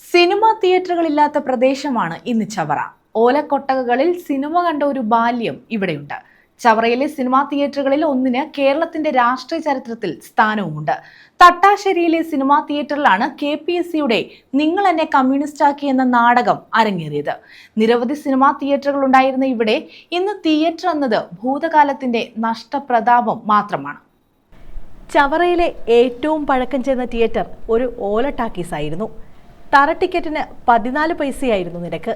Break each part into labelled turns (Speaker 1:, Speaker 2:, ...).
Speaker 1: Cinema തിയേറ്ററുകളില്ലാത്ത പ്രദേശമാണ് ഇന്ന് Chavara. ഓലക്കൊട്ടകകളിൽ cinema കണ്ട ഒരു ബാല്യം ഇവിടെയുണ്ട്. ചവറയിലെ സിനിമാ തിയേറ്ററുകളിൽ ഒന്നിന് കേരളത്തിന്റെ രാഷ്ട്രീയ ചരിത്രത്തിൽ സ്ഥാനവുമുണ്ട്. തട്ടാശ്ശേരിയിലെ സിനിമാ തിയേറ്ററിലാണ് KPSCയുടെ നിങ്ങൾ എന്നെ കമ്മ്യൂണിസ്റ്റാക്കി എന്ന നാടകം അരങ്ങേറിയത്. നിരവധി സിനിമാ തിയേറ്ററുകൾ ഉണ്ടായിരുന്ന ഇവിടെ ഇന്ന് തിയേറ്റർ എന്നത് ഭൂതകാലത്തിന്റെ നഷ്ടപ്രതാപം മാത്രമാണ്.
Speaker 2: ചവറയിലെ ഏറ്റവും പഴക്കം ചെന്ന തിയേറ്റർ ഒരു ഓല ടാക്കീസ് ആയിരുന്നു. തറ ടിക്കറ്റിന് 14 പൈസയായിരുന്നു നിരക്ക്.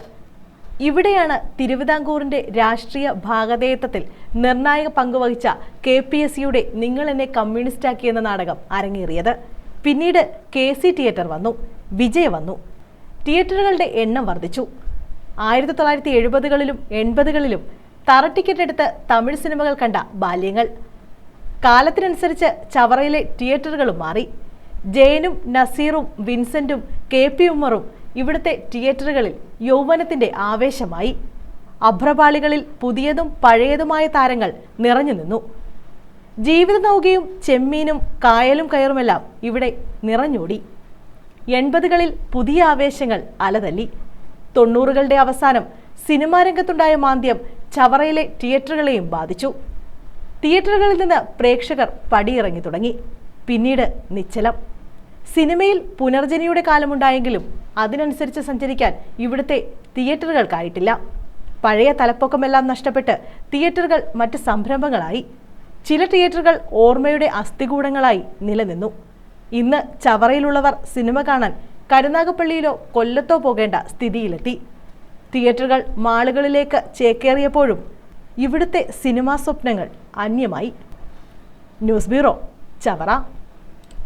Speaker 2: ഇവിടെയാണ് തിരുവിതാംകൂറിന്റെ രാഷ്ട്രീയ ഭാഗധേയത്വത്തിൽ നിർണായക പങ്കുവഹിച്ച KPSCയുടെ നിങ്ങൾ എന്നെ കമ്മ്യൂണിസ്റ്റാക്കി എന്ന നാടകം അരങ്ങേറിയത്. പിന്നീട് KC തിയേറ്റർ വന്നു, വിജയ് വന്നു. തിയേറ്ററുകളുടെ എണ്ണം വർദ്ധിച്ചു. 1970കളിലും 80കളിലും തറ ടിക്കറ്റ് എടുത്ത് തമിഴ് സിനിമകൾ കണ്ട ബാല്യങ്ങൾ. കാലത്തിനനുസരിച്ച് ചവറയിലെ തിയേറ്ററുകളും മാറി. ജയനും നസീറും വിൻസെന്റും KP ഉമ്മറും ഇവിടുത്തെ തിയേറ്ററുകളിൽ യൗവനത്തിന്റെ ആവേശമായി. അഭ്രപാളികളിൽ പുതിയതും പഴയതുമായ താരങ്ങൾ നിറഞ്ഞു നിന്നു. ജീവിത നൗകയും ചെമ്മീനും കായലും കയറുമെല്ലാം ഇവിടെ നിറഞ്ഞോടി. 80കളിൽ പുതിയ ആവേശങ്ങൾ അലതല്ലി. 90കളുടെ അവസാനം സിനിമാ രംഗത്തുണ്ടായ മാന്ദ്യം ചവറയിലെ തിയേറ്ററുകളെയും ബാധിച്ചു. തിയേറ്ററുകളിൽ നിന്ന് പ്രേക്ഷകർ പടിയിറങ്ങി തുടങ്ങി. പിന്നീട് നിശ്ചലം. സിനിമയിൽ പുനർജനിയുടെ കാലമുണ്ടായെങ്കിലും അതിനനുസരിച്ച് സഞ്ചരിക്കാൻ ഇവിടുത്തെ തിയേറ്ററുകൾക്കായിട്ടില്ല. പഴയ തലപ്പൊക്കമെല്ലാം നഷ്ടപ്പെട്ട് തിയേറ്ററുകൾ മറ്റ് സംരംഭങ്ങളായി. ചില തിയേറ്ററുകൾ ഓർമ്മയുടെ അസ്ഥികൂടങ്ങളായി നിലനിന്നു. ഇന്ന് ചവറയിലുള്ളവർ സിനിമ കാണാൻ കരുനാഗപ്പള്ളിയിലോ കൊല്ലത്തോ പോകേണ്ട സ്ഥിതിയിലെത്തി. തിയേറ്ററുകൾ മാളുകളിലേക്ക് ചേക്കേറിയപ്പോഴും ഇവിടുത്തെ സിനിമാ സ്വപ്നങ്ങൾ അന്യമായി. News bureau, Chavara.